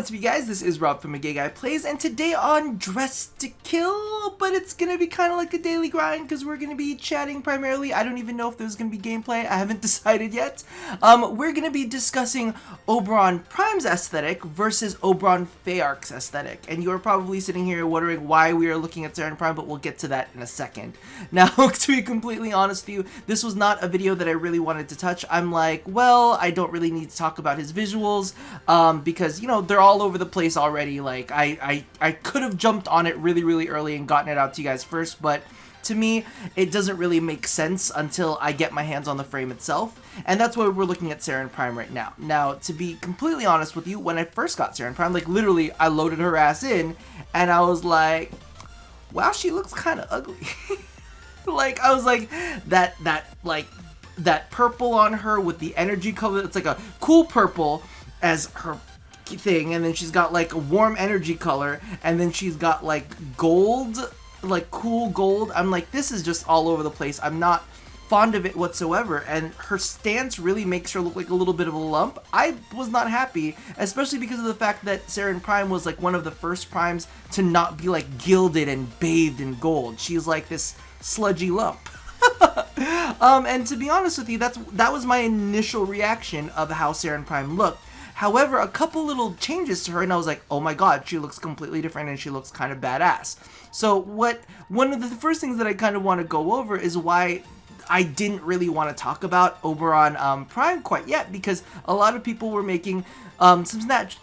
What's up, you guys? This is Rob from A Gay Guy Plays, and today on Dress to Kill, but it's gonna be kind of like a daily grind because we're gonna be chatting primarily. I don't even know if there's gonna be gameplay. I haven't decided yet. We're gonna be discussing Oberon Prime's aesthetic versus Oberon Feyarch's aesthetic, and you're probably sitting here wondering why we are looking at SANDR Prime, but we'll get to that in a second. Now, to be completely honest with you, this was not a video that I really wanted to touch. I'm like, well, I don't really need to talk about his visuals, because, you know, they're all over the place already. Like, I could have jumped on it really early and gotten it out to you guys first, but to me, it doesn't really make sense until I get my hands on the frame itself, and that's why we're looking at SANDR Prime right now. Now, to be completely honest with you, when I first got SANDR Prime, like, literally, I loaded her ass in, and I was like, wow, she looks kind of ugly. Like, I was like, that purple on her with the energy color, it's like a cool purple as her thing, and then she's got like a warm energy color, and then she's got like gold, like cool gold. I'm like, this is just all over the place. I'm not fond of it whatsoever, and her stance really makes her look like a little bit of a lump. I was not happy, especially because of the fact that SANDR Prime was like one of the first primes to not be like gilded and bathed in gold. She's like this sludgy lump. And to be honest with you, that was my initial reaction of how SANDR Prime looked. However, a couple little changes to her, and I was like, oh my god, she looks completely different, and she looks kind of badass. So one of the first things that I kind of want to go over is why I didn't really want to talk about Oberon Prime quite yet, because a lot of people were making some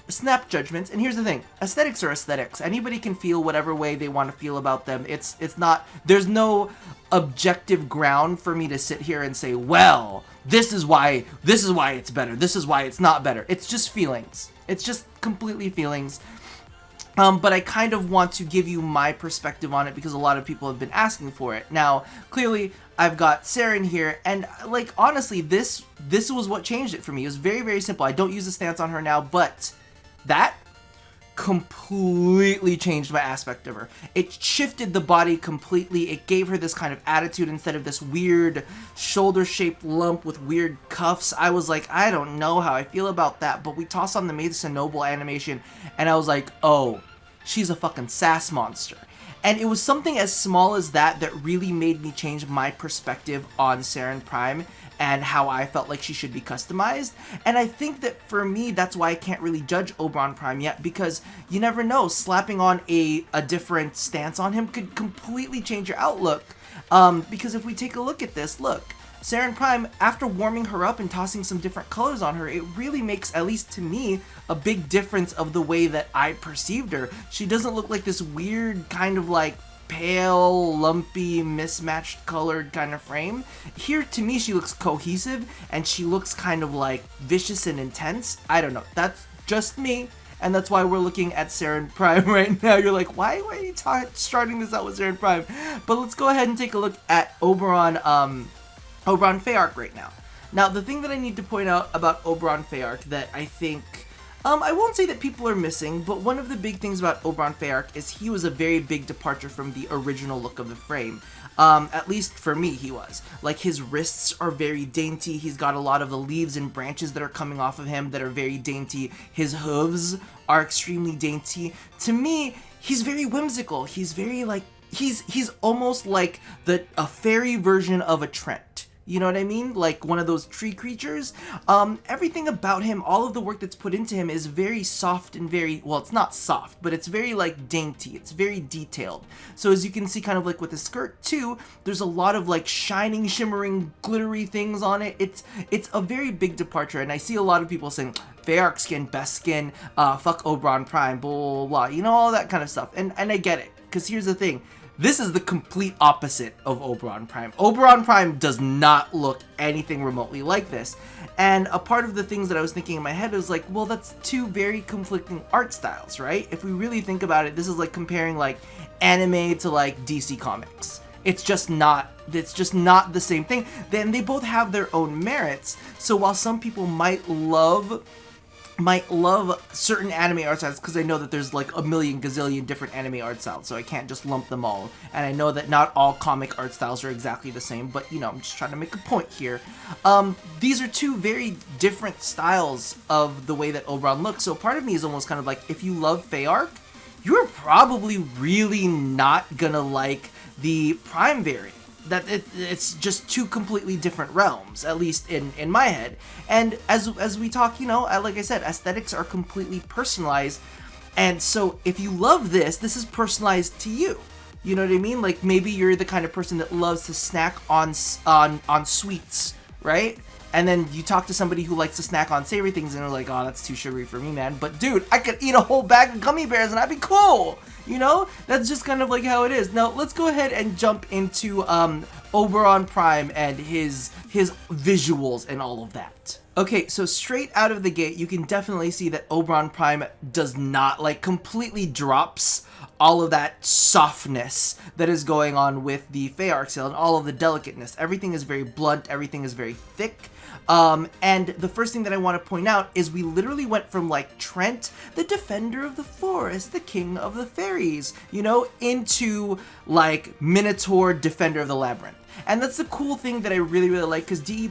snap judgments. And here's the thing, aesthetics are aesthetics. Anybody can feel whatever way they want to feel about them. It's not, there's no objective ground for me to sit here and say, well, this is why it's better, this is why it's not better. It's just feelings. It's just completely feelings. But I kind of want to give you my perspective on it because a lot of people have been asking for it. Now, clearly, I've got Sarah in here, and like, honestly, this was what changed it for me. It was very simple. I don't use a stance on her now, but that completely changed my aspect of her. It shifted the body completely. It gave her this kind of attitude instead of this weird shoulder-shaped lump with weird cuffs. I was like, I don't know how I feel about that, but we tossed on the Mason Noble animation, and I was like, oh, she's a fucking sass monster. And it was something as small as that that really made me change my perspective on SANDR Prime and how I felt like she should be customized. And I think that for me, that's why I can't really judge Oberon Prime yet, because you never know, slapping on a different stance on him could completely change your outlook. Because if we take a look at this, look, SANDR Prime, after warming her up and tossing some different colors on her, it really makes, at least to me, a big difference of the way that I perceived her. She doesn't look like this weird kind of like pale, lumpy, mismatched colored kind of frame. Here, to me, she looks cohesive, and she looks kind of like vicious and intense. I don't know, that's just me, and that's why we're looking at SANDR Prime right now. You're like, why are you starting this out with SANDR Prime? But let's go ahead and take a look at Oberon Feyarch right now. Now, the thing that I need to point out about Oberon Feyarch that I think, I won't say that people are missing, but one of the big things about Oberon Feyarch is he was a very big departure from the original look of the frame. At least for me, he was. Like, his wrists are very dainty. He's got a lot of the leaves and branches that are coming off of him that are very dainty. His hooves are extremely dainty. To me, he's very whimsical. He's very, like, he's almost like a fairy version of a Trent. You know what I mean? Like one of those tree creatures. Everything about him, all of the work that's put into him is very soft and very, well, it's not soft, but it's very like dainty. It's very detailed. So as you can see, kind of like with the skirt too, there's a lot of like shining, shimmering, glittery things on it. It's a very big departure, and I see a lot of people saying, Feyarch skin, best skin, fuck Oberon Prime, blah, blah, blah, you know, all that kind of stuff. And I get it, because here's the thing. This is the complete opposite of Oberon Prime. Oberon Prime does not look anything remotely like this. And a part of the things that I was thinking in my head was like, well, that's two very conflicting art styles, right? If we really think about it, this is like comparing like anime to like DC Comics. It's just not the same thing. Then they both have their own merits. So while some people might love might love certain anime art styles, because I know that there's like a million gazillion different anime art styles, so I can't just lump them all. And I know that not all comic art styles are exactly the same, but you know, I'm just trying to make a point here. These are two very different styles of the way that Oberon looks, so part of me is almost kind of like, if you love Feyarch, you're probably really not gonna like the Prime variant. That it's just two completely different realms, at least in my head. And as we talk, you know, like I said, aesthetics are completely personalized, and so if you love this is personalized to you. You know what I mean? Like, maybe you're the kind of person that loves to snack on sweets, right? And then you talk to somebody who likes to snack on savory things, and they're like, oh, that's too sugary for me, man. But dude, I could eat a whole bag of gummy bears and I'd be cool. You know? That's just kind of like how it is. Now, let's go ahead and jump into Oberon Prime and his visuals and all of that. Okay, so straight out of the gate, you can definitely see that Oberon Prime does not, like, completely drops all of that softness that is going on with the Feyarch seal and all of the delicateness. Everything is very blunt, everything is very thick. And the first thing that I want to point out is we literally went from, like, Trent, the defender of the forest, the king of the fairies, you know, into, like, Minotaur, defender of the labyrinth. And that's the cool thing that I really, really like, because DE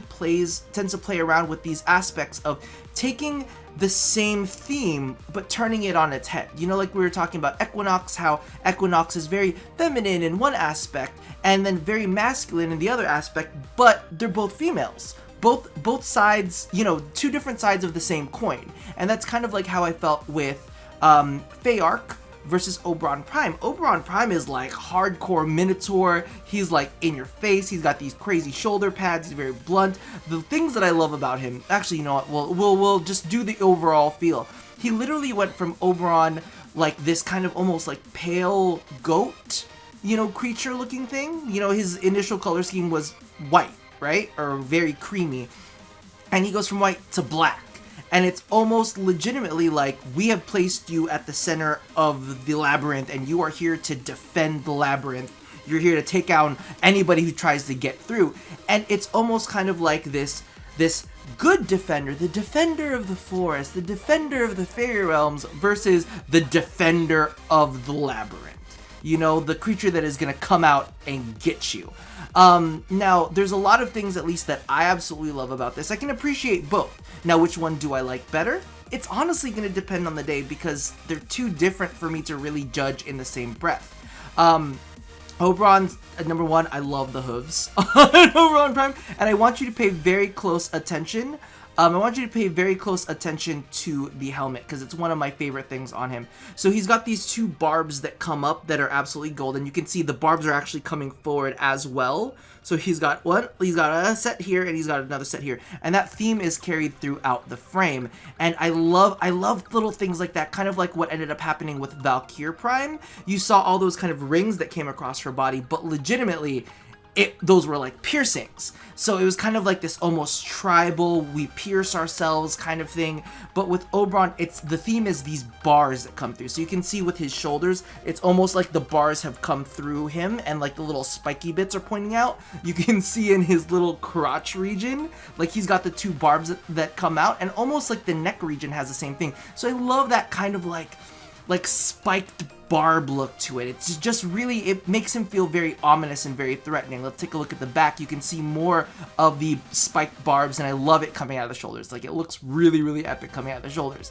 tends to play around with these aspects of taking the same theme, but turning it on its head. You know, like we were talking about Equinox, how Equinox is very feminine in one aspect, and then very masculine in the other aspect, but they're both females. Both sides, you know, two different sides of the same coin. And that's kind of like how I felt with Feyarch versus Oberon Prime. Oberon Prime is like hardcore Minotaur. He's like in your face. He's got these crazy shoulder pads. He's very blunt. The things that I love about him, actually, you know what? We'll just do the overall feel. He literally went from Oberon, like this kind of almost like pale goat, you know, creature looking thing. You know, his initial color scheme was white, right? Or very creamy. And he goes from white to black. And it's almost legitimately like, we have placed you at the center of the labyrinth, and you are here to defend the labyrinth. You're here to take out anybody who tries to get through. And it's almost kind of like this good defender, the defender of the forest, the defender of the fairy realms, versus the defender of the labyrinth. You know, the creature that is going to come out and get you. Now, there's a lot of things, at least, that I absolutely love about this. I can appreciate both. Now, which one do I like better? It's honestly going to depend on the day, because they're too different for me to really judge in the same breath. Oberon's, number one, I love the hooves on Oberon Prime, and I want you to pay very close attention. I want you to pay very close attention to the helmet, because it's one of my favorite things on him. So he's got these two barbs that come up that are absolutely gold, and you can see the barbs are actually coming forward as well. So he's got a set here, and he's got another set here, and that theme is carried throughout the frame. And I love little things like that, kind of like what ended up happening with Valkyrie Prime. You saw all those kind of rings that came across her body, but legitimately, those were like piercings. So it was kind of like this almost tribal, we pierce ourselves kind of thing. But with Oberon, the theme is these bars that come through. So you can see with his shoulders, it's almost like the bars have come through him, and like the little spiky bits are pointing out. You can see in his little crotch region, like he's got the two barbs that come out, and almost like the neck region has the same thing. So I love that kind of like spiked barb look to it. It's just really, it makes him feel very ominous and very threatening. Let's take a look at the back. You can see more of the spiked barbs, and I love it coming out of the shoulders. Like, it looks really, really epic coming out of the shoulders.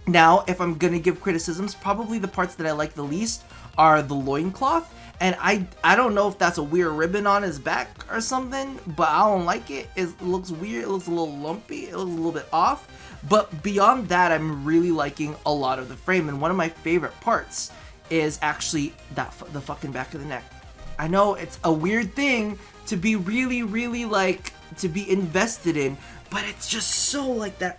Now, if I'm gonna give criticisms, probably the parts that I like the least are the loincloth. And I don't know if that's a weird ribbon on his back or something, but I don't like it. It looks weird. It looks a little lumpy. It looks a little bit off. But beyond that, I'm really liking a lot of the frame. And one of my favorite parts is actually the fucking back of the neck. I know it's a weird thing to be really, really like, to be invested in, but it's just so like that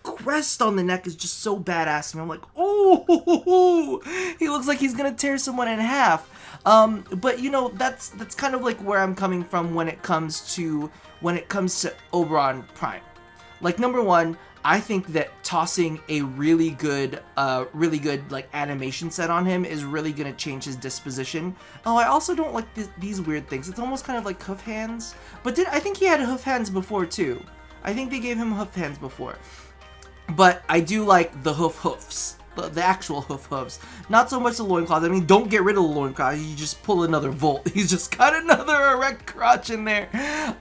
crest on the neck is just so badass to me. I'm like, oh, he looks like he's gonna tear someone in half. But you know, that's kind of like where I'm coming from when it comes to Oberon Prime. Like, number one, I think that tossing a really good like animation set on him is really gonna change his disposition. Oh, I also don't like these weird things. It's almost kind of like hoof hands. But I think he had hoof hands before too. I think they gave him hoof hands before. But I do like the hoofs. The actual hoofs. Not so much the loincloth. I mean, don't get rid of the loincloth. You just pull another Volt. He's just got another erect crotch in there.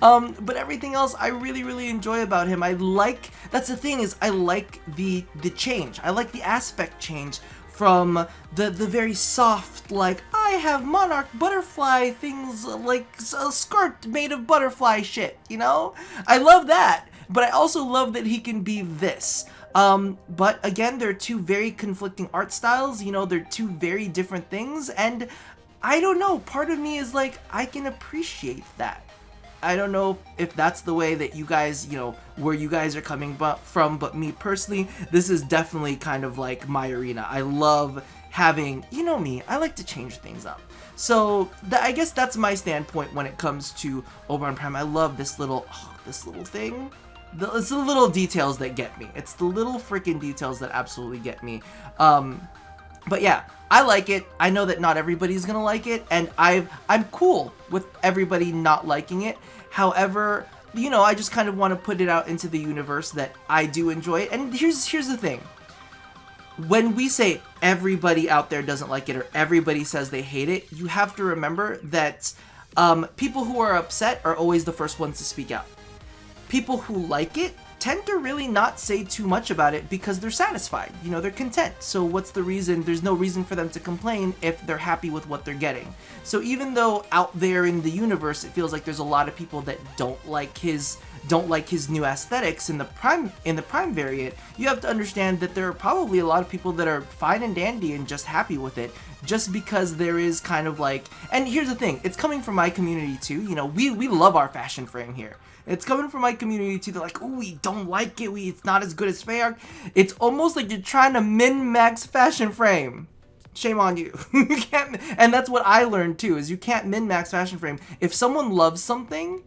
But everything else I really enjoy about him. I like, that's the thing, is I like the change. I like the aspect change from the very soft, like, I have monarch butterfly things, like a skirt made of butterfly shit, you know? I love that. But I also love that he can be this. But again, they're two very conflicting art styles, you know, they're two very different things, and I don't know, part of me is like, I can appreciate that. I don't know if that's the way that you guys, you know, where you guys are coming from, but me personally, this is definitely kind of like my arena. I love having, you know me, I like to change things up. So, I guess that's my standpoint when it comes to Oberon Prime. I love this little thing. It's the little details that get me. It's the little freaking details that absolutely get me. But yeah, I like it. I know that not everybody's gonna like it, and I'm cool with everybody not liking it. However, you know, I just kind of want to put it out into the universe that I do enjoy it. And here's the thing. When we say everybody out there doesn't like it or everybody says they hate it, you have to remember that people who are upset are always the first ones to speak out. People who like it tend to really not say too much about it because they're satisfied, you know, they're content. So what's the reason? There's no reason for them to complain if they're happy with what they're getting. So even though out there in the universe it feels like there's a lot of people that don't like his new aesthetics in the prime variant, you have to understand that there are probably a lot of people that are fine and dandy and just happy with it, just because there is kind of like, and here's the thing, it's coming from my community too, you know, we love our fashion frame here. It's coming from my community too. They're like, oh, we don't like it. It's not as good as Feyarch. It's almost like you're trying to min-max fashion frame. Shame on you. You can't, and that's what I learned too, is you can't min-max fashion frame. If someone loves something,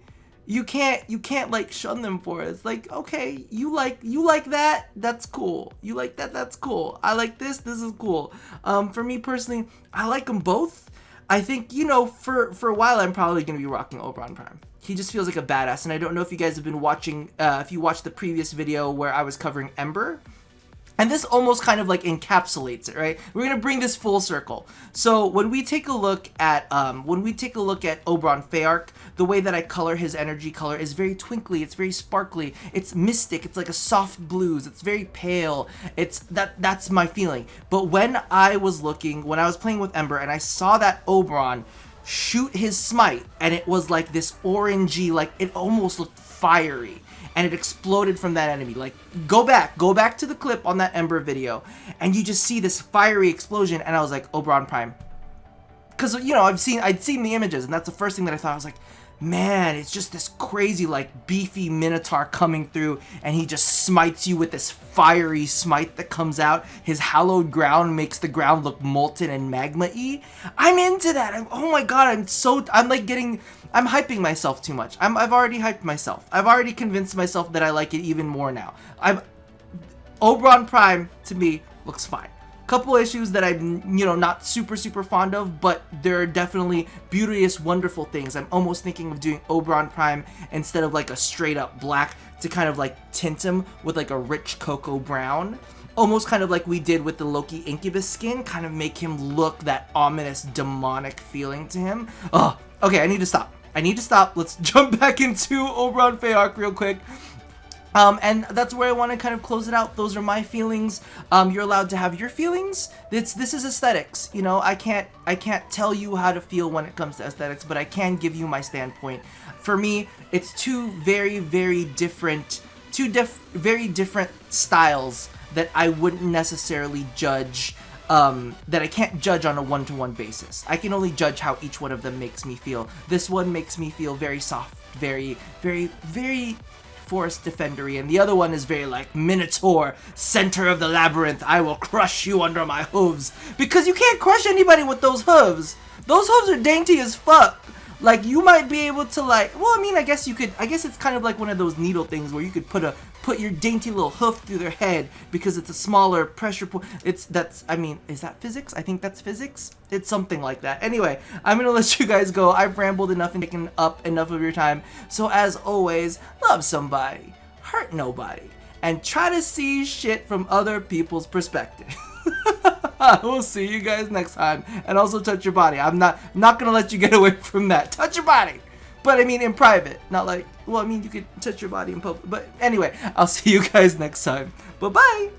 you can't like shun them for it. It's like, okay, you like that, that's cool. You like that, that's cool. I like this is cool. For me personally, I like them both. I think, you know, for a while I'm probably gonna be rocking Oberon Prime. He just feels like a badass, and I don't know if you guys have been watching, if you watched the previous video where I was covering Ember, and this almost kind of like encapsulates it, right? We're gonna bring this full circle. So when we take a look at Oberon Feyarch, the way that I color his energy color is very twinkly, it's very sparkly, it's mystic, it's like a soft blues, it's very pale. That's my feeling. But when I was playing with Ember and I saw that Oberon shoot his smite, and it was like this orangey, like it almost looked fiery, and it exploded from that enemy. Like, go back to the clip on that Ember video, and you just see this fiery explosion, and I was like, Oberon Prime. Because, you know, I'd seen the images, and that's the first thing that I thought. I was like, man, it's just this crazy, like, beefy Minotaur coming through, and he just smites you with this fiery smite that comes out. His hallowed ground makes the ground look molten and magma-y. I'm into that. Oh my god, I'm hyping myself too much. I've already hyped myself. I've already convinced myself that I like it even more now. Oberon Prime, to me, looks fine. Couple issues that I'm, you know, not super fond of, but there are definitely beauteous, wonderful things. I'm almost thinking of doing Oberon Prime instead of like a straight up black, to kind of like tint him with like a rich cocoa brown. Almost kind of like we did with the Loki Incubus skin, kind of make him look that ominous, demonic feeling to him. Oh, okay, I need to stop. Let's jump back into Oberon Feyarch real quick. And that's where I want to kind of close it out. Those are my feelings. You're allowed to have your feelings. This is aesthetics. You know, I can't tell you how to feel when it comes to aesthetics, but I can give you my standpoint. For me, it's two very different styles that I wouldn't necessarily judge. That I can't judge on a one-to-one basis. I can only judge how each one of them makes me feel. This one makes me feel very soft, very forest defendery, and the other one is very like Minotaur, center of the labyrinth, I will crush you under my hooves. Because you can't crush anybody with those hooves. Those hooves are dainty as fuck. Like, you might be able to, like, well, I mean, I guess it's kind of like one of those needle things where you could put your dainty little hoof through their head because it's a smaller pressure point. Is that physics? I think that's physics. It's something like that. Anyway, I'm gonna let you guys go. I've rambled enough and taken up enough of your time. So as always, love somebody, hurt nobody, and try to see shit from other people's perspective. I will see you guys next time. And also touch your body. I'm not gonna let you get away from that. Touch your body. But I mean in private. Not like, well, I mean you could touch your body in public. But anyway, I'll see you guys next time. Bye-bye.